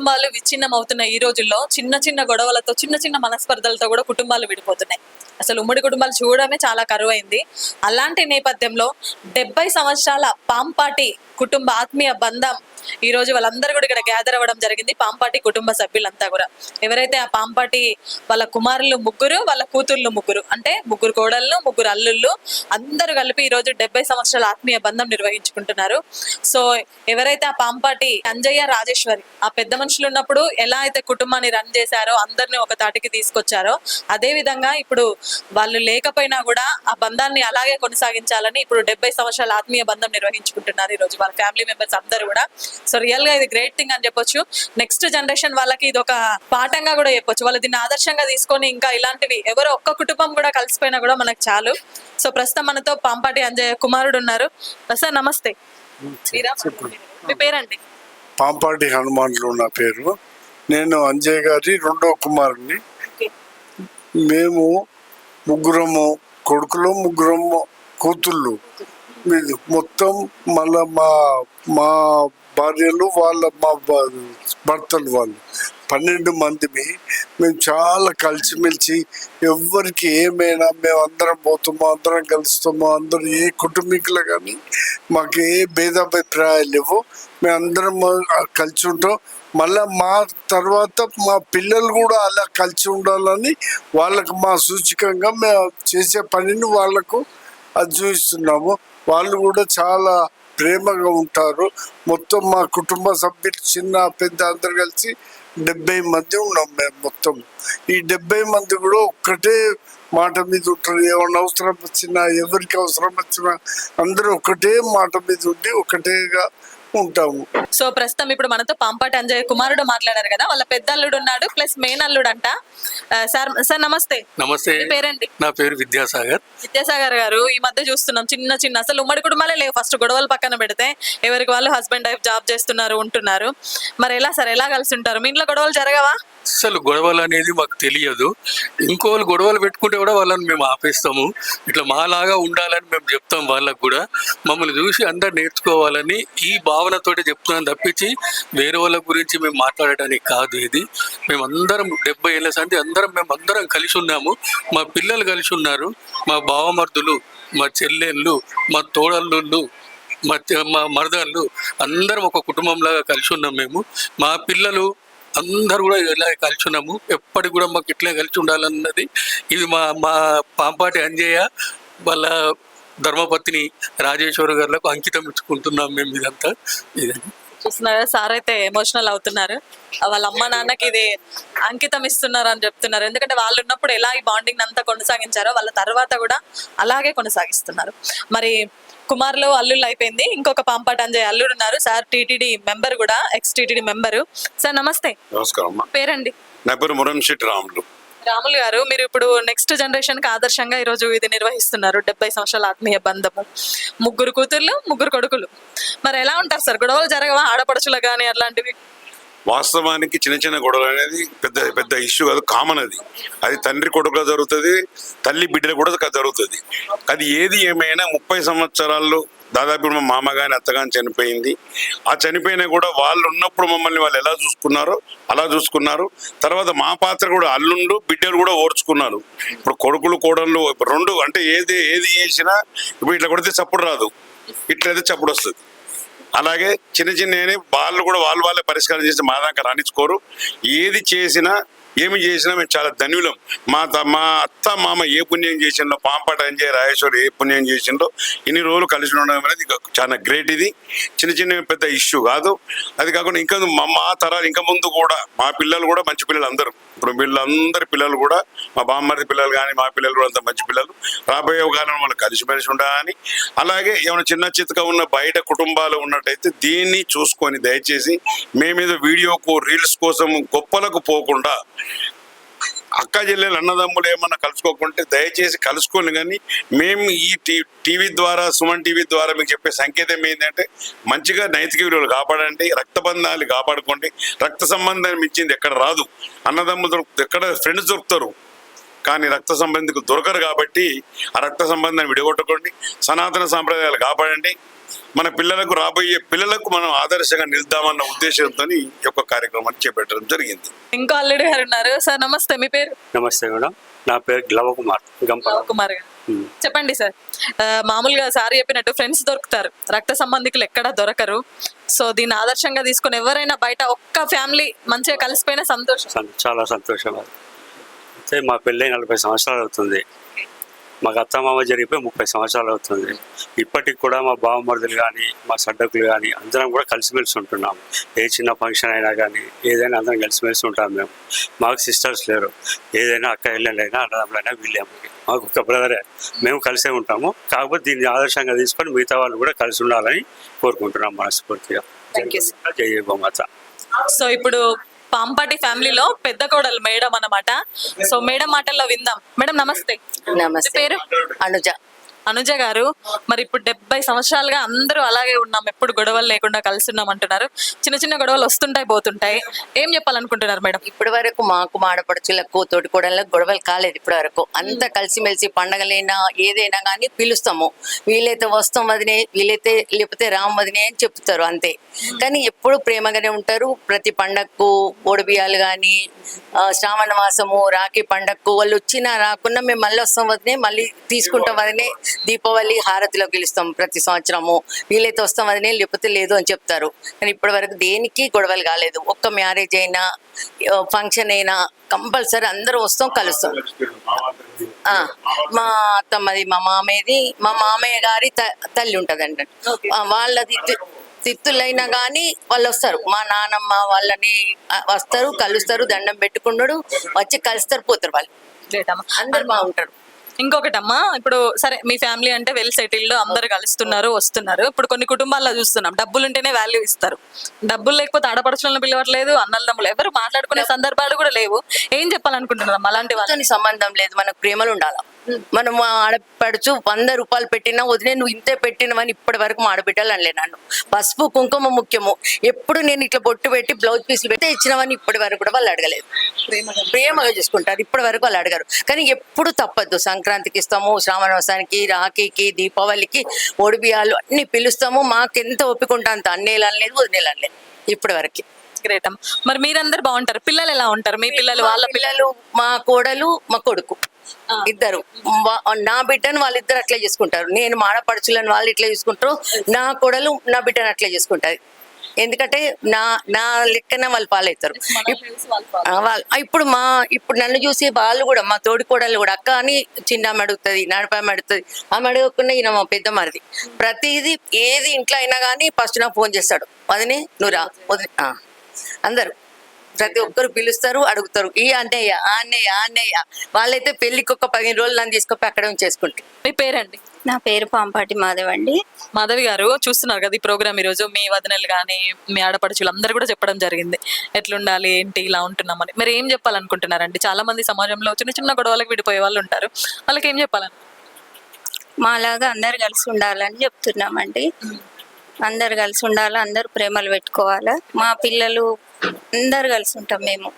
కుటుంబాలు విచ్ఛిన్నం అవుతున్న ఈ రోజుల్లో చిన్న చిన్న గొడవలతో చిన్న చిన్న మనస్పర్ధలతో కూడా కుటుంబాలు విడిపోతున్నాయి. అసలు ఉమ్మడి కుటుంబాలు చూడడమే చాలా కరువైంది. అలాంటి నేపథ్యంలో 70 సంవత్సరాల పాంపాటి కుటుంబ ఆత్మీయ బంధం ఈ రోజు వాళ్ళందరూ కూడా ఇక్కడ గ్యాదర్ అవ్వడం జరిగింది. పాంపాటి కుటుంబ సభ్యులంతా కూడా ఎవరైతే ఆ పాంపాటి వాళ్ళ కుమారులు ముగ్గురు, వాళ్ళ కూతుర్లు ముగ్గురు, అంటే ముగ్గురు కోడళ్ళు, ముగ్గురు అల్లుళ్ళు అందరూ కలిపి ఈ రోజు 70 సంవత్సరాల ఆత్మీయ బంధం నిర్వహించుకుంటున్నారు. సో ఎవరైతే ఆ పాంపాటి అంజయ్య, రాజేశ్వరి ఆ పెద్ద మనుషులు ఉన్నప్పుడు ఎలా అయితే కుటుంబాన్ని రన్ చేశారో, అందరినీ ఒక తాటికి తీసుకొచ్చారో, అదే విధంగా ఇప్పుడు వాళ్ళు లేకపోయినా కూడా ఆ బంధాన్ని అలాగే కొనసాగించాలని ఇప్పుడు 70 సంవత్సరాల ఆత్మీయ బంధం నిర్వహించుకుంటున్నారు ఈ రోజు వాళ్ళ ఫ్యామిలీ మెంబర్స్ అందరూ కూడా. సో రియల్ గా ఇది గ్రేట్ థింగ్ అని చెప్పొచ్చు. నెక్స్ట్ జనరేషన్ వాళ్ళకి ఇది ఒక పాఠంగా కూడా చెప్పొచ్చు. వాళ్ళు దీన్ని ఆదర్శంగా తీసుకొని ఇంకా ఇలాంటివి ఎవరో ఒక్క కుటుంబం కూడా కలిసిపోయినా కూడా మనకు చాలు. సో ప్రస్తుతం మనతో పాంపాటి అంజయ్య కుమారుడు ఉన్నారు. సార్ నమస్తే. మీ పేరండి? పాంపాటి హనుమాన్లు నా పేరు. నేను అంజయ్ గారి రెండో కుమారుని. మేము ముగ్గురము కొడుకులు, ముగ్గురము కూతుళ్ళు. మొత్తం మళ్ళా మా భార్యలు, మా భర్తలు వాళ్ళు 12 మందిమి. మేము చాలా కలిసిమెలిసి ఎవరికి ఏమైనా మేము అందరం పోతామో, అందరం కలుస్తామో, అందరూ ఏ కుటుంబీకులు కానీ మాకు ఏ భేదాభిప్రాయాలు లేవు. మేము అందరం కలిసి ఉంటాం. మళ్ళీ మా తర్వాత మా పిల్లలు కూడా అలా కలిసి ఉండాలని వాళ్ళకు మా సూచికంగా మేము చేసే పనిని వాళ్ళకు అది చూపిస్తున్నాము. వాళ్ళు కూడా చాలా ప్రేమగా ఉంటారు. మొత్తం మా కుటుంబ సభ్యులు చిన్న పెద్ద అందరు కలిసి 70 మంది ఉన్నాం మేము మొత్తం. ఈ 70 మంది కూడా ఒక్కటే మాట మీద ఉంటారు. ఏమన్నా అవసరం వచ్చినా, ఎవరికి అవసరం వచ్చినా అందరూ ఒకటే మాట మీద ఉండి ఒకటేగా ఉంటాము. సో ప్రస్తుతం ఇప్పుడు మనతో పాంపాటి అంజయ్య కుమారుడు మాట్లాడారు కదా, వాళ్ళ పెద్ద అల్లుడు ఉన్నాడు ప్లస్ మెయిన్ అల్లుడు అంట. సార్ నమస్తే. నమస్తే. పేరండి? నా పేరు విద్యాసాగర్. విద్యాసాగర్ గారు, ఈ మధ్య చూస్తున్నాం చిన్న చిన్న అసలు ఉమ్మడి కుటుంబాలే లేవు. ఫస్ట్ గొడవలు పక్కన పెడితే ఎవరికి వాళ్ళు హస్బెండ్ వైఫ్ జాబ్ చేస్తున్నారు, ఉంటున్నారు. మరి ఎలా సార్, ఎలా కలిసి ఉంటారు? మీ ఇంట్లో గొడవలు జరగవా? అసలు గొడవలు అనేది మాకు తెలియదు. ఇంకోళ్ళు గొడవలు పెట్టుకుంటే కూడా వాళ్ళని మేము ఆపేస్తాము. ఇట్లా మాలాగా ఉండాలని మేము చెప్తాం వాళ్ళకు కూడా. మమ్మల్ని చూసి అందరు నేర్చుకోవాలని ఈ భావనతోటి చెప్తున్నాను తప్పించి వేరే వాళ్ళ గురించి మేము మాట్లాడటానికి కాదు. ఇది మేమందరం 70 ఏళ్ళ సంది మేమందరం కలిసి ఉన్నాము. మా పిల్లలు కలిసి ఉన్నారు, మా బావమర్దులు, మా చెల్లెళ్ళు, మా తోడల్లుళ్ళు, మా మరదళ్ళు అందరం ఒక కుటుంబంలాగా కలిసి ఉన్నాం మేము. మా పిల్లలు అందరూ కూడా ఇలా కలిసి ఉన్నాము. ఎప్పటికి కూడా మాకు ఇట్లా కలిసి ఉండాలన్నది ఇది మా పాంపాటి అంజయ్య వాళ్ళ ధర్మపత్ని రాజేశ్వరి గారులకు అంకితం ఇచ్చుకుంటున్నాం మేము. ఇదంతా ఇదండి. చూస్తున్నారా, సార్ అయితే ఎమోషనల్ అవుతున్నారు. వాళ్ళ అమ్మ నాన్నకి ఇది అంకితం ఇస్తున్నారు అని చెప్తున్నారు. ఎందుకంటే వాళ్ళు ఉన్నప్పుడు ఎలా ఈ బాండింగ్ అంతా కొనసాగించారో వాళ్ళ తర్వాత కూడా అలాగే కొనసాగిస్తున్నారు. మరి కుమారులు అల్లుళ్ళు అయిపోయింది, ఇంకొక పాంపాటి అంజయ్య అల్లుడు ఉన్నారు. సార్ టీటీడీ మెంబర్ కూడా, ఎక్స్ టీటీడీ మెంబరు. సార్ నమస్తే. నమస్కారం. పేరండి? నా పేరు మురంశెట్టి రాములు. రాములు గారు, మీరు ఇప్పుడు నెక్స్ట్ జనరేషన్ కి ఆదర్శంగా ఈ రోజు ఇది నిర్వహిస్తున్నారు. 70 సంవత్సరాల ఆత్మీయ బంధము, ముగ్గురు కూతుర్లు, ముగ్గురు కొడుకులు. మరి ఎలా ఉంటారు సార్? గొడవలు జరగవా ఆడపడుచులు కానీ అట్లాంటివి? వాస్తవానికి చిన్న చిన్న గొడవలు అనేది పెద్ద పెద్ద ఇష్యూ కాదు, కామన్. అది తండ్రి కొడుకులో జరుగుతుంది, తల్లి బిడ్డలు కూడా జరుగుతుంది. అది ఏది ఏమైనా 30 సంవత్సరాల్లో దాదాపు మా మామ కానీ అత్త కానీ చనిపోయింది. ఆ చనిపోయినా కూడా వాళ్ళు ఉన్నప్పుడు మమ్మల్ని వాళ్ళు ఎలా చూసుకున్నారో అలా చూసుకున్నారు. తర్వాత మా పాత్ర కూడా అల్లుండు బిడ్డలు కూడా ఓర్చుకున్నారు. ఇప్పుడు కొడుకులు కోడళ్ళు రెండు అంటే ఏది చేసినా ఇప్పుడు ఇట్లా కొడితే చప్పుడు రాదు, ఇట్లయితే చప్పుడు వస్తుంది. అలాగే చిన్న చిన్న వాళ్ళు కూడా వాళ్ళే పరిష్కారం చేసి మా దాకా రాణించుకోరు. ఏది చేసినా ఏమి చేసినా మేము చాలా ధన్యులం. మా అత్త మామ ఏ పుణ్యం చేసిండో, పాంపాటి అంజయ్య రాజేశ్వరి ఏ పుణ్యం చేసిండో ఇన్ని రోజులు కలిసి ఉండడం అనేది చాలా గ్రేట్. ఇది చిన్న చిన్న పెద్ద ఇష్యూ కాదు. అది కాకుండా ఇంకా మా తరాలు ఇంకా ముందు కూడా మా పిల్లలు కూడా మంచి పిల్లలు అందరూ. ఇప్పుడు వీళ్ళందరి పిల్లలు కూడా మా బామ్మడి పిల్లలు కానీ మా పిల్లలు కూడా అంత మంచి పిల్లలు. రాబోయే కాలంలో వాళ్ళు కలిసిమెలిసి ఉండాలని, అలాగే ఏమైనా చిన్న చితక ఉన్న బయట కుటుంబాలు ఉన్నట్టయితే దీన్ని చూసుకొని దయచేసి మేమేదో వీడియోకు రీల్స్ కోసం గొప్పలకు పోకుండా అక్క చెల్లెలు అన్నదమ్ములు ఏమన్నా కలుసుకోకుంటే దయచేసి కలుసుకోండి. కానీ మేము ఈ టీవీ ద్వారా, సుమన్ టీవీ ద్వారా మీకు చెప్పే సంకేతం ఏంటంటే మంచిగా నైతిక విలువలు కాపాడండి, రక్తబంధాలు కాపాడుకోండి. రక్త సంబంధాన్ని మించింది ఎక్కడ రాదు. అన్నదమ్ములు ఎక్కడ ఫ్రెండ్స్ దొరుకుతారు, కానీ రక్త సంబంధికు దొరకరు కాబట్టి ఆ రక్త సంబంధాన్ని విడగొట్టకండి, సనాతన సాంప్రదాయాలు కాపాడండి, మన పిల్లలకు రాబోయే పిల్లలకు మనం ఆదర్శంగా నిలుద్దామన్న ఉద్దేశంతో ఈ యొక్క కార్యక్రమాన్ని చేపట్టడం జరిగింది. ఇంకో అల్లుడు గారు ఉన్నారు. సార్ నమస్తే, మీ పేరు? నమస్తే మేడం, నా పేరు గ్లవకుమార్ గంప. కుమార్ గారు చెప్పండి సార్. మామూలుగా సార్ చెప్పినట్టు ఫ్రెండ్స్ దొరుకుతారు, రక్త సంబంధికులు ఎక్కడ దొరకరు. సో దీన్ని ఆదర్శంగా తీసుకుని ఎవరైనా బయట ఒక్క ఫ్యామిలీ మంచిగా కలిసిపోయినా సంతోషం. చాలా సంతోషం. అయితే మా పెళ్ళై 40 సంవత్సరాలు అవుతుంది, మాకు అత్తమామ జరిగిపోయి 30 సంవత్సరాలు అవుతుంది. ఇప్పటికి కూడా మా బావమరుదులు కానీ మా సడ్డకులు కానీ అందరం కూడా కలిసిమెలిసి ఉంటున్నాం. ఏ చిన్న ఫంక్షన్ అయినా కానీ ఏదైనా అందరం కలిసిమెలిసి ఉంటాం. మేము మాకు సిస్టర్స్ లేరు, ఏదైనా అక్క ఇళ్ళైనా అన్నదమ్ములైనా వీళ్ళేమకి మాకు ఒక బ్రదరే, మేము కలిసే ఉంటాము. కాకపోతే దీన్ని ఆదర్శంగా తీసుకొని మిగతా వాళ్ళు కూడా కలిసి ఉండాలని కోరుకుంటున్నాం మనస్ఫూర్తిగా. జై గోమాత. సో ఇప్పుడు పాంపాటి ఫ్యామిలీలో పెద్ద కోడలు మేడం అన్నమాట. సో మేడం మాటల్లో విందాం. మేడం నమస్తే. నమస్తే. పేరు? అనుజ. అనుజ గారు, మరి ఇప్పుడు 70 సంవత్సరాలుగా అందరూ అలాగే ఉన్నాం, ఎప్పుడు గొడవలు లేకుండా కలిసి ఉన్నాం అంటున్నారు. చిన్న చిన్న గొడవలు వస్తుంటాయి పోతుంటాయి, ఏం చెప్పాలనుకుంటున్నారు మేడం? ఇప్పటి వరకు మాకు మాడపడుచులకు తోటి కూడా గొడవలు కాలేదు. ఇప్పటి వరకు అంతా కలిసిమెలిసి పండగలైనా ఏదైనా కానీ పిలుస్తాము. వీలైతే వస్తాం వదినే, వీలైతే లేకపోతే రామ్ వదినే అని చెప్తారు అంతే. కానీ ఎప్పుడు ప్రేమగానే ఉంటారు. ప్రతి పండగకు ఓడిబియాలు కానీ శ్రావణ మాసము రాఖీ పండగకు వాళ్ళు వచ్చినా రాకున్నా మేము మళ్ళీ వస్తాం వదినే, మళ్ళీ తీసుకుంటాం వదినే. దీపావళి హారతిలో పిలుస్తాం ప్రతి సంవత్సరము. వీలైతే వస్తాం వదినే, లేకపోతే లేదు అని చెప్తారు. కానీ ఇప్పటి వరకు దేనికి గొడవలు కాలేదు. ఒక్క మ్యారేజ్ అయినా ఫంక్షన్ అయినా కంపల్సరీ అందరూ వస్తాం, కలుస్తాం. మా అత్తమ్మది, మా మామయ్యది, మా మామయ్య గారి తల్లి ఉంటదండి, వాళ్ళది తిత్తులైనా కానీ వాళ్ళు వస్తారు. మా నానమ్మ వాళ్ళని వస్తారు, కలుస్తారు, దండం పెట్టుకున్నాడు, వచ్చి కలుస్తారు, పోతారు. వాళ్ళు అందరు బాగుంటారు. ఇంకొకటమ్మా, ఇప్పుడు సరే మీ ఫ్యామిలీ అంటే వెల్ సెటిల్డ్, అందరు కలుస్తున్నారు వస్తున్నారు. ఇప్పుడు కొన్ని కుటుంబాల్లో చూస్తున్నాం డబ్బులు ఉంటేనే వాల్యూ ఇస్తారు, డబ్బులు లేకపోతే ఆడపడుచులను పిలవట్లేదు, అన్నదమ్ములు ఎవరు మాట్లాడుకునే సందర్భాలు కూడా లేవు. ఏం చెప్పాలనుకుంటున్నాం? అలాంటి వాళ్ళని సంబంధం లేదు, మనకు ప్రేమలు ఉండాలి. మనం ఆడపడుచు 100 రూపాయలు పెట్టినా వదిలే నువ్వు ఇంతే పెట్టినవని ఇప్పటి వరకు మా ఆడబిడ్డలు అనలే. నన్ను పసుపు కుంకుమ ముఖ్యము, ఎప్పుడు నేను ఇట్లా బొట్టు పెట్టి బ్లౌజ్ పీసులు పెట్టి ఇచ్చినవని ఇప్పటి వరకు కూడా వాళ్ళు అడగలేదు. ప్రేమగా చూసుకుంటారు, ఇప్పటి వరకు వాళ్ళు అడగరు. కానీ ఎప్పుడు తప్పద్దు, సంక్రాంతికి ఇస్తాము, శ్రావణమాసానికి, రాఖీకి, దీపావళికి ఓడిబియాలు అన్ని పిలుస్తాము. మాకు ఎంత ఒప్పుకుంటా అంత అన్నేలు అనలేదు, వదినేలు అనలేదు ఇప్పటి వరకు. గ్రేట్ అమ్మ. మరి మీరందరు బాగుంటారు, పిల్లలు ఎలా ఉంటారు? మీ పిల్లలు, వాళ్ళ పిల్లలు, మా కోడలు, మా కొడుకు ఇద్దరు. నా బిడ్డను వాళ్ళిద్దరు అట్లా చేసుకుంటారు. నేను మాడపడుచులను వాళ్ళు ఇట్లా చూసుకుంటారు, నా కోడలు నా బిడ్డను అట్లా చేసుకుంటారు. ఎందుకంటే నా లెక్కన వాళ్ళు పాలవుతారు. ఇప్పుడు నన్ను చూసి వాళ్ళు కూడా, మా తోడి కోడలు కూడా అక్క అని చిన్న ఆమె అడుగుతుంది, నడిపామె అడుగుతుంది. ఆమె అడగకుండా ఈయన మా పెద్ద మరిది. ప్రతిదీ ఏది ఇంట్లో అయినా కానీ ఫస్ట్ నాకు ఫోన్ చేస్తాడు, వదినే నువ్వు రా వదిన. అందరు ప్రతి ఒక్కరు పిలుస్తారు, అడుగుతారు, ఈ అన్నయ్య ఆ అన్నయ్య ఆ అన్నయ్య. వాళ్ళైతే పెళ్లికి ఒక 15 రోజులు నన్ను తీసుకొని అక్కడ చేసుకుంటారు. మీ పేరండి? నా పేరు పాంపాటి మాధవ్ అండి. మాధవి గారు, చూస్తున్నారు కదా ఈ ప్రోగ్రామ్, ఈరోజు మీ వదినలు కానీ మీ ఆడపడుచులు అందరూ కూడా చెప్పడం జరిగింది ఎట్లుండాలి ఏంటి ఇలా ఉంటున్నామని. మరి ఏం చెప్పాలనుకుంటున్నారండి? చాలా మంది సమాజంలో చిన్న చిన్న గొడవలకు విడిపోయే వాళ్ళు ఉంటారు, వాళ్ళకి ఏం చెప్పాలని? మాలాగా అందరు కలిసి ఉండాలని చెప్తున్నామండి. అందరు కలిసి ఉండాలి, అందరు ప్రేమలు పెట్టుకోవాలి. మా పిల్లలు అందరు కలిసి ఉంటాం, మేము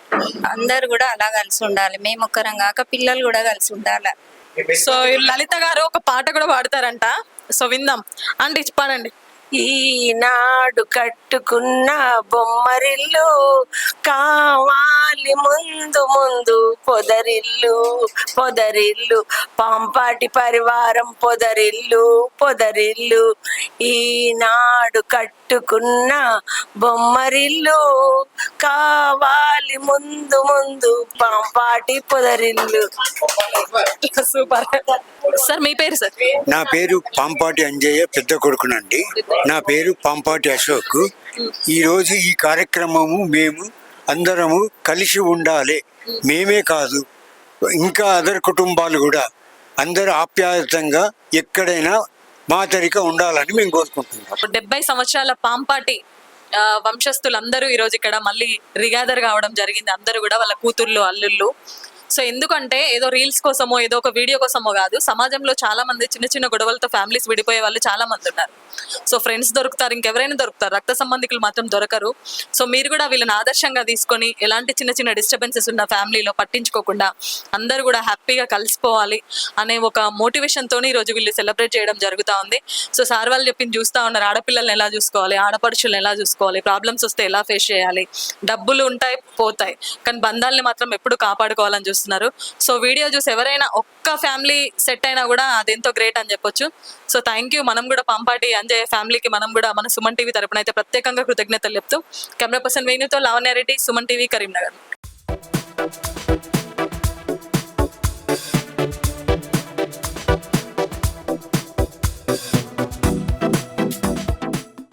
అందరు కూడా అలా కలిసి ఉండాలి. మేము ఒక్కరం కాక పిల్లలు కూడా కలిసి ఉండాలి. సో లలిత గారు ఒక పాట కూడా పాడతారంట, సో విందాం. అంటే పాడండి. ఈనాడు కట్టుకున్న బొమ్మరిల్లు కావాలి ముందు ముందు పొదరిల్లు పొదరిల్లు, పాంపాటి పరివారం పొదరిల్లు పొదరిల్లు. ఈనాడు కట్టుకున్న బొమ్మరిల్లు కావాలి ముందు ముందు పాంపాటి పొదరిల్లు. Super sir. మీ పేరు సార్? నా పేరు పాంపాటి అంజయ్య, పెద్ద కొడుకునండి. నా పేరు పాంపాటి అశోక్. ఈరోజు ఈ కార్యక్రమము మేము అందరము కలిసి ఉండాలి, మేమే కాదు ఇంకా అదర్ కుటుంబాలు కూడా అందరూ ఆప్యాయతంగా ఎక్కడైనా మాదిరిగా ఉండాలని మేము కోరుకుంటున్నాం. 70 సంవత్సరాల పాంపాటి వంశస్థులందరూ ఈరోజు ఇక్కడ మళ్ళీ రిగాదర్ కావడం జరిగింది. అందరూ కూడా వాళ్ళ కూతుర్లు, అల్లుళ్ళు. సో ఎందుకంటే ఏదో రీల్స్ కోసమో ఏదో ఒక వీడియో కోసమో కాదు, సమాజంలో చాలా మంది చిన్న చిన్న గొడవలతో ఫ్యామిలీస్ విడిపోయే వాళ్ళు చాలా మంది ఉన్నారు. సో ఫ్రెండ్స్ దొరుకుతారు, ఇంకెవరైనా దొరుకుతారు, రక్త సంబంధికులు మాత్రం దొరకరు. సో మీరు కూడా వీళ్ళని ఆదర్శంగా తీసుకొని ఎలాంటి చిన్న చిన్న డిస్టర్బెన్సెస్ ఉన్న ఫ్యామిలీలో పట్టించుకోకుండా అందరూ కూడా హ్యాపీగా కలిసిపోవాలి అనే ఒక మోటివేషన్ తోని ఈరోజు వీళ్ళు సెలబ్రేట్ చేయడం జరుగుతూ ఉంది. సో సార్ వాళ్ళు చెప్పింది చూస్తూ ఉన్నారు, ఆడపిల్లల్ని ఎలా చూసుకోవాలి, ఆడపడుచులను ఎలా చూసుకోవాలి, ప్రాబ్లమ్స్ వస్తే ఎలా ఫేస్ చేయాలి, డబ్బులు ఉంటాయి పోతాయి కానీ బంధాలని మాత్రం ఎప్పుడు కాపాడుకోవాలని చూస్తున్నారు. సో వీడియో చూసి ఎవరైనా ఒక్క ఫ్యామిలీ సెట్ అయినా కూడా అదెంతో గ్రేట్ అని చెప్పొచ్చు. So thank you. మనం కూడా పాంపాటి అంజయ్య ఫ్యామిలీకి మనం కూడా మన సుమన్ టీవీ తరపున అయితే ప్రత్యేకంగా కృతజ్ఞతలు చెప్తూ camera person వేణుతో Lavanya Reddy, Suman TV, Karimnagar.